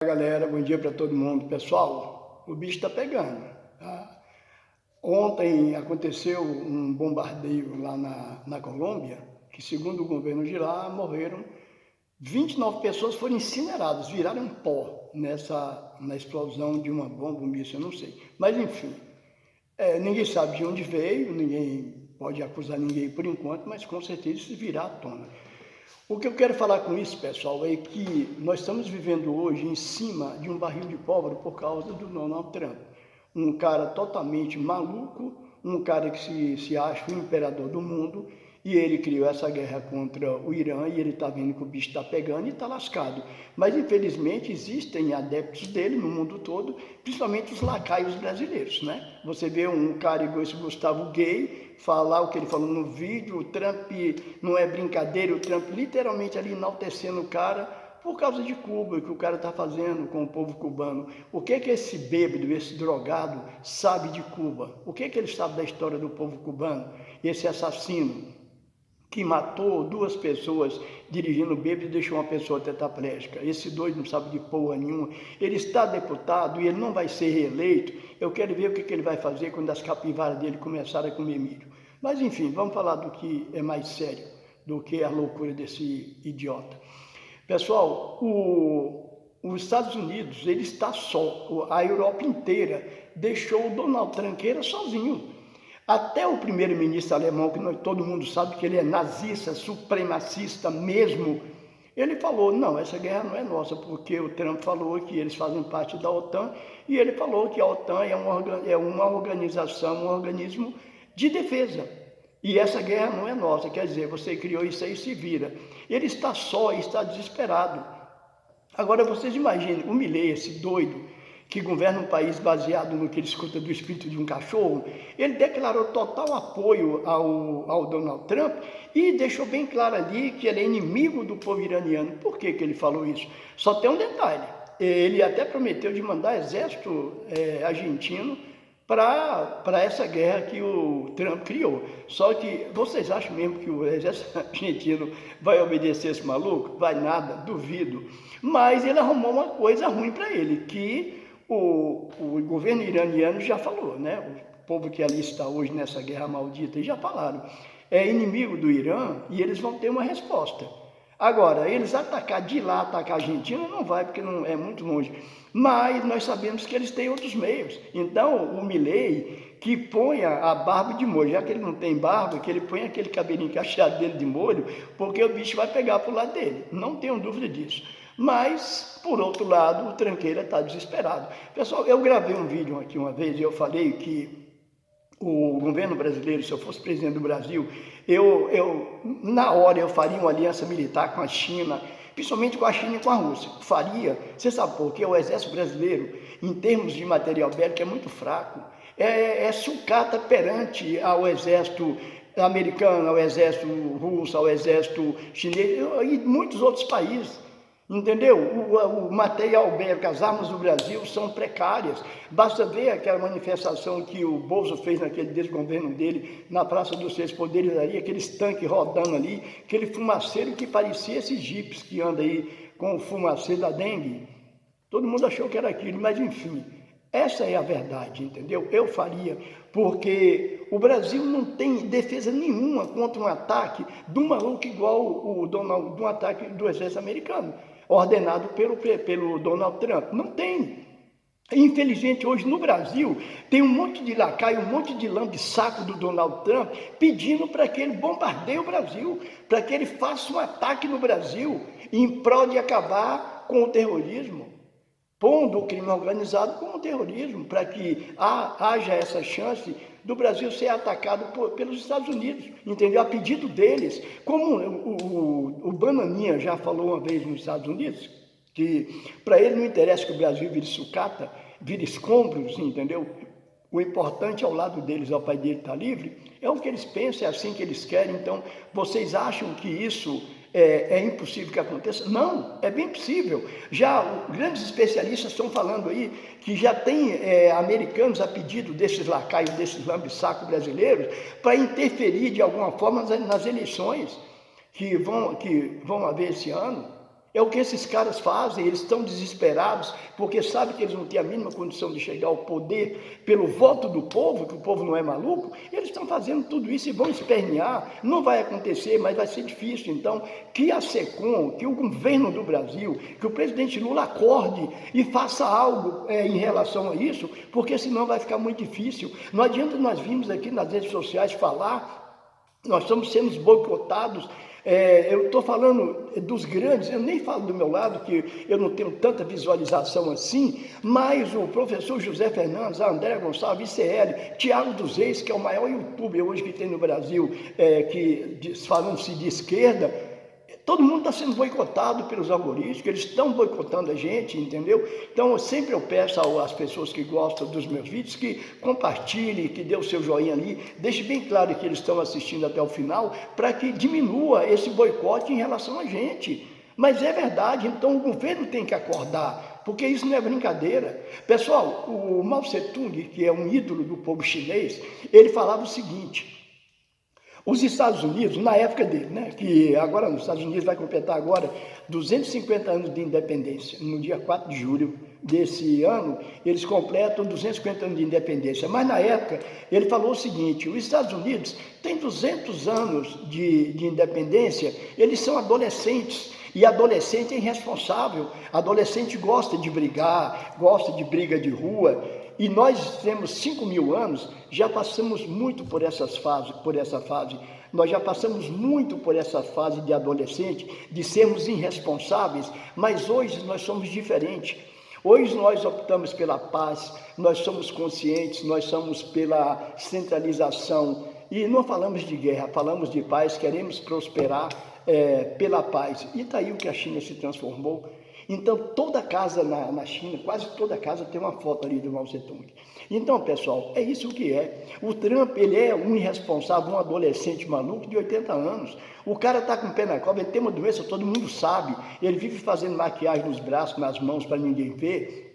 Galera, bom dia para todo mundo. Pessoal, o bicho está pegando. Tá? Ontem aconteceu um bombardeio lá na Colômbia, que segundo o governo de lá, morreram 29 pessoas, foram incineradas, viraram pó na explosão de uma bomba, um míssil, eu não sei. Mas enfim, ninguém sabe de onde veio, ninguém pode acusar ninguém por enquanto, mas com certeza isso virá à tona. O que eu quero falar com isso, pessoal, é que nós estamos vivendo hoje em cima de um barril de pólvora por causa do Donald Trump. Um cara totalmente maluco, um cara que se acha o imperador do mundo, e ele criou essa guerra contra o Irã, e ele está vendo que o bicho está pegando e está lascado. Mas, infelizmente, existem adeptos dele no mundo todo, principalmente os lacaios brasileiros, né? Você vê um cara igual esse Gustavo Gay falar o que ele falou no vídeo, o Trump não é brincadeira, o Trump literalmente ali enaltecendo o cara por causa de Cuba, o que o cara está fazendo com o povo cubano. O que esse bêbado, esse drogado sabe de Cuba? O que ele sabe da história do povo cubano? Esse assassino que matou 2 pessoas dirigindo bêbado e deixou uma pessoa tetraplégica. Esse doido não sabe de porra nenhuma. Ele está deputado e ele não vai ser reeleito. Eu quero ver o que ele vai fazer quando as capivaras dele começarem a comer milho. Mas enfim, vamos falar do que é mais sério do que a loucura desse idiota. Pessoal, os Estados Unidos, ele está só. A Europa inteira deixou o Donald Trump sozinho. Até o primeiro-ministro alemão, que todo mundo sabe que ele é nazista, supremacista mesmo, ele falou, não, essa guerra não é nossa, porque o Trump falou que eles fazem parte da OTAN, e ele falou que a OTAN é uma organização, um organismo de defesa. E essa guerra não é nossa, quer dizer, você criou isso aí, se vira. Ele está só, está desesperado. Agora vocês imaginem, o Milei, esse doido, que governa um país baseado no que ele escuta do espírito de um cachorro, ele declarou total apoio ao Donald Trump e deixou bem claro ali que ele é inimigo do povo iraniano. Por que ele falou isso? Só tem um detalhe, ele até prometeu de mandar exército argentino para essa guerra que o Trump criou. Só que vocês acham mesmo que o exército argentino vai obedecer esse maluco? Vai nada, duvido. Mas ele arrumou uma coisa ruim para ele, que o governo iraniano já falou, né? O povo que ali está hoje nessa guerra maldita, já falaram, é inimigo do Irã e eles vão ter uma resposta. Agora, eles atacar de lá, atacar a Argentina, não vai, porque não é muito longe. Mas nós sabemos que eles têm outros meios. Então, o Milei, que ponha a barba de molho, já que ele não tem barba, que ele põe aquele cabelinho cacheado dele de molho, porque o bicho vai pegar para o lado dele. Não tenho dúvida disso. Mas, por outro lado, o tranqueira está desesperado. Pessoal, eu gravei um vídeo aqui uma vez e eu falei que o governo brasileiro, se eu fosse presidente do Brasil, na hora eu faria uma aliança militar com a China, principalmente com a China e com a Rússia. Faria, você sabe por quê? O exército brasileiro, em termos de material bélico, é muito fraco. É sucata perante ao exército americano, ao exército russo, ao exército chinês e muitos outros países. Entendeu? O material bélico, as armas do Brasil são precárias. Basta ver aquela manifestação que o Bozo fez naquele desgoverno dele, na Praça dos Três Poderes ali, aqueles tanques rodando ali, aquele fumaceiro que parecia esses jipes que andam aí com o fumaceiro da dengue. Todo mundo achou que era aquilo, mas enfim, essa é a verdade, entendeu? Eu faria, porque o Brasil não tem defesa nenhuma contra um ataque de um maluco igual de um ataque do exército americano, ordenado pelo Donald Trump. Não tem. Infelizmente, hoje no Brasil, tem um monte de lacaio, um monte de lambe-saco do Donald Trump pedindo para que ele bombardeie o Brasil, para que ele faça um ataque no Brasil em prol de acabar com o terrorismo, pondo o crime organizado como terrorismo, para que haja essa chance do Brasil ser atacado pelos Estados Unidos, entendeu? A pedido deles, como o Bananinha já falou uma vez nos Estados Unidos, que para ele não interessa que o Brasil vire sucata, vire escombros, entendeu? O importante ao lado deles, ao pai dele estar livre, é o que eles pensam, é assim que eles querem. Então, vocês acham que isso é impossível que aconteça? Não, é bem possível. Já grandes especialistas estão falando aí que já tem americanos a pedido desses lacaios, desses lambe-saco brasileiros, para interferir de alguma forma nas eleições que vão haver esse ano. É o que esses caras fazem, eles estão desesperados, porque sabem que eles não têm a mínima condição de chegar ao poder pelo voto do povo, que o povo não é maluco, eles estão fazendo tudo isso e vão espernear, não vai acontecer, mas vai ser difícil. Então, que a SECOM, que o governo do Brasil, que o presidente Lula acorde e faça algo em relação a isso, porque senão vai ficar muito difícil. Não adianta nós virmos aqui nas redes sociais falar, nós estamos sendo boicotados. Eu estou falando dos grandes, eu nem falo do meu lado, que eu não tenho tanta visualização assim, mas o professor José Fernandes, a André Gonçalves, ICL, Tiago dos Reis, que é o maior youtuber hoje que tem no Brasil, falando-se de esquerda, todo mundo está sendo boicotado pelos algoritmos, eles estão boicotando a gente, entendeu? Então, eu peço às pessoas que gostam dos meus vídeos que compartilhem, que dê o seu joinha ali, deixe bem claro que eles estão assistindo até o final, para que diminua esse boicote em relação a gente. Mas é verdade, então o governo tem que acordar, porque isso não é brincadeira. Pessoal, o Mao Tse-tung, que é um ídolo do povo chinês, ele falava o seguinte: os Estados Unidos, na época dele, né, que agora os Estados Unidos vai completar agora 250 anos de independência, no dia 4 de julho desse ano, eles completam 250 anos de independência, mas na época ele falou o seguinte: os Estados Unidos têm 200 anos de independência, eles são adolescentes, e adolescente é irresponsável, adolescente gosta de brigar, gosta de briga de rua, e nós temos 5.000 anos, já passamos muito por essa fase, nós já passamos muito por essa fase de adolescente, de sermos irresponsáveis, mas hoje nós somos diferentes. Hoje nós optamos pela paz, nós somos conscientes, nós somos pela centralização, e não falamos de guerra, falamos de paz, queremos prosperar pela paz. E está aí o que a China se transformou. Então, toda casa na China, quase toda casa tem uma foto ali do Mao Tse-tung. Então, pessoal, é isso que é. O Trump, ele é um irresponsável, um adolescente maluco de 80 anos. O cara está com o pé na cova, ele tem uma doença, todo mundo sabe. Ele vive fazendo maquiagem nos braços, nas mãos, para ninguém ver.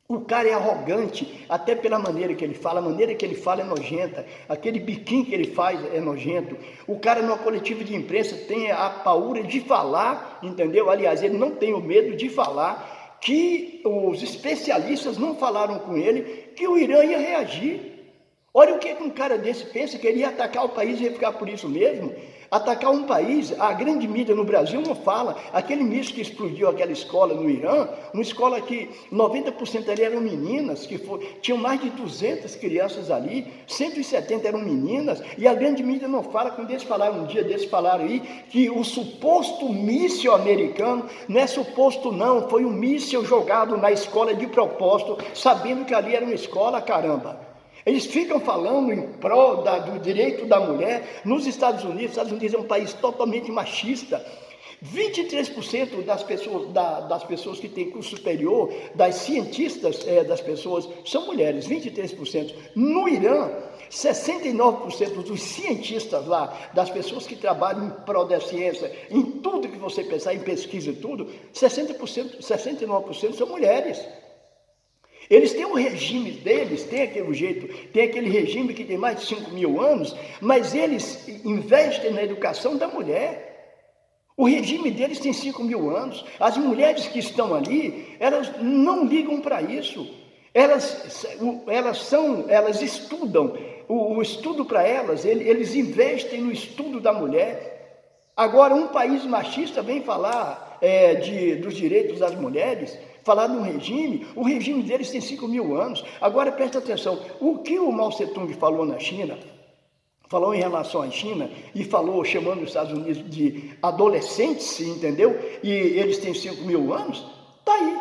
O cara é arrogante, até pela maneira que ele fala, a maneira que ele fala é nojenta, aquele biquinho que ele faz é nojento. O cara numa coletiva de imprensa tem a paura de falar, entendeu? Aliás, ele não tem o medo de falar que os especialistas não falaram com ele que o Irã ia reagir. Olha o que um cara desse pensa, que ele ia atacar o país e ia ficar por isso mesmo. Atacar um país, a grande mídia no Brasil não fala. Aquele míssil que explodiu aquela escola no Irã, uma escola que 90% ali eram meninas, tinham mais de 200 crianças ali, 170 eram meninas, e a grande mídia não fala. Quando eles falaram, um dia desses falaram aí, que o suposto míssil americano, não é suposto não, foi um míssil jogado na escola de propósito, sabendo que ali era uma escola, caramba. Eles ficam falando em prol do direito da mulher nos Estados Unidos. Os Estados Unidos é um país totalmente machista. 23% das pessoas que têm curso superior, das cientistas, das pessoas, são mulheres, 23%. No Irã, 69% dos cientistas lá, das pessoas que trabalham em prol da ciência, em tudo que você pensar, em pesquisa e tudo, 69% são mulheres. Eles têm o regime deles, tem aquele jeito, tem aquele regime que tem mais de 5.000 anos, mas eles investem na educação da mulher. O regime deles tem 5.000 anos. As mulheres que estão ali, elas não ligam para isso. Elas estudam, o estudo para elas, eles investem no estudo da mulher. Agora, um país machista vem falar dos direitos das mulheres, falar de um regime, o regime deles tem 5.000 anos. Agora, presta atenção, o que o Mao Tse-tung falou na China, falou em relação à China, e falou chamando os Estados Unidos de adolescentes, entendeu? E eles têm 5.000 anos, está aí.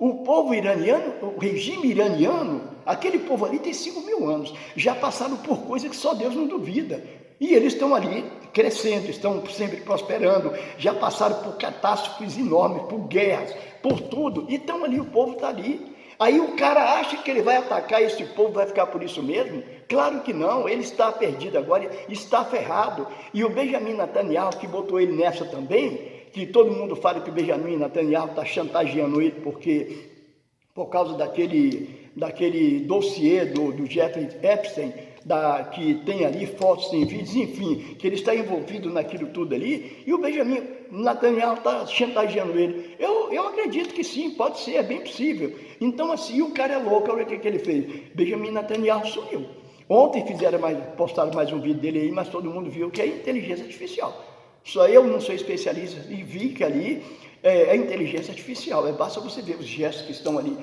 O povo iraniano, o regime iraniano, aquele povo ali tem 5.000 anos, já passaram por coisas que só Deus não duvida. E eles estão ali crescendo, estão sempre prosperando, já passaram por catástrofes enormes, por guerras, por tudo, e estão ali, o povo está ali. Aí o cara acha que ele vai atacar esse povo, vai ficar por isso mesmo? Claro que não, ele está perdido agora, está ferrado. E o Benjamin Netanyahu, que botou ele nessa também, que todo mundo fala que o Benjamin Netanyahu está chantageando ele por causa daquele dossiê do Jeffrey Epstein, que tem ali fotos, tem vídeos, enfim, que ele está envolvido naquilo tudo ali, e o Benjamin Netanyahu está chantageando ele. Eu acredito que sim, pode ser, é bem possível. Então, assim, o cara é louco, olha o que ele fez. Benjamin Netanyahu sumiu. Ontem postaram mais um vídeo dele aí, mas todo mundo viu que é inteligência artificial. Só eu não sou especialista e vi que ali é inteligência artificial. Basta você ver os gestos que estão ali.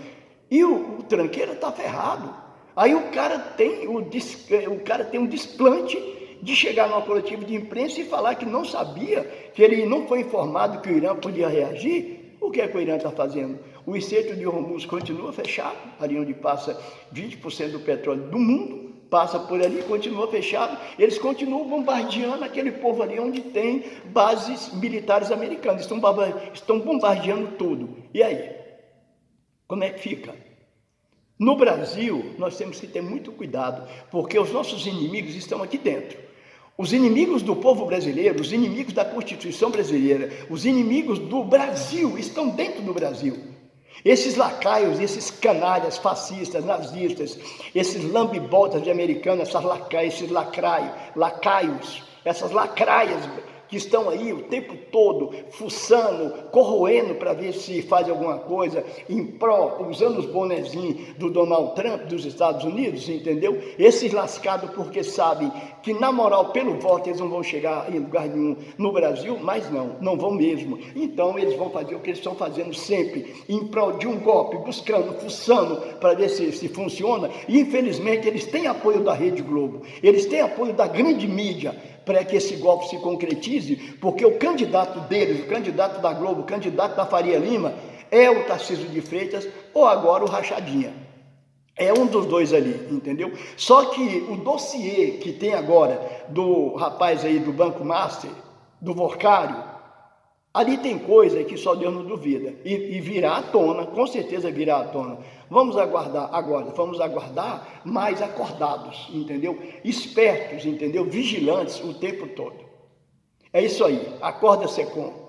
E o tranqueira está ferrado. Aí o cara tem um desplante de chegar numa coletiva de imprensa e falar que não sabia, que ele não foi informado que o Irã podia reagir. O que é que o Irã está fazendo? O estreito de Hormuz continua fechado, ali onde passa 20% do petróleo do mundo, passa por ali, continua fechado. Eles continuam bombardeando aquele povo ali onde tem bases militares americanas, estão bombardeando tudo. E aí? Como é que fica? No Brasil, nós temos que ter muito cuidado, porque os nossos inimigos estão aqui dentro. Os inimigos do povo brasileiro, os inimigos da Constituição brasileira, os inimigos do Brasil estão dentro do Brasil. Esses lacaios, esses canalhas fascistas, nazistas, esses lambibotas de americano, esses lacaios, essas lacraias que estão aí o tempo todo fuçando, corroendo para ver se faz alguma coisa em pró, usando os bonezinhos do Donald Trump dos Estados Unidos, entendeu? Esses lascados porque sabem que na moral, pelo voto, eles não vão chegar em lugar nenhum no Brasil, mas não vão mesmo. Então eles vão fazer o que eles estão fazendo sempre, em prol de um golpe, buscando, fuçando para ver se funciona, e infelizmente eles têm apoio da Rede Globo, eles têm apoio da grande mídia, para que esse golpe se concretize, porque o candidato deles, o candidato da Globo, o candidato da Faria Lima, é o Tarcísio de Freitas ou agora o Rachadinha. É um dos dois ali, entendeu? Só que o dossiê que tem agora do rapaz aí do Banco Master, do Vorcário, ali tem coisa que só Deus não duvida. E virá à tona, com certeza virá à tona. Vamos aguardar agora, vamos aguardar mais acordados, entendeu? Espertos, entendeu? Vigilantes o tempo todo. É isso aí, acorda, Secom.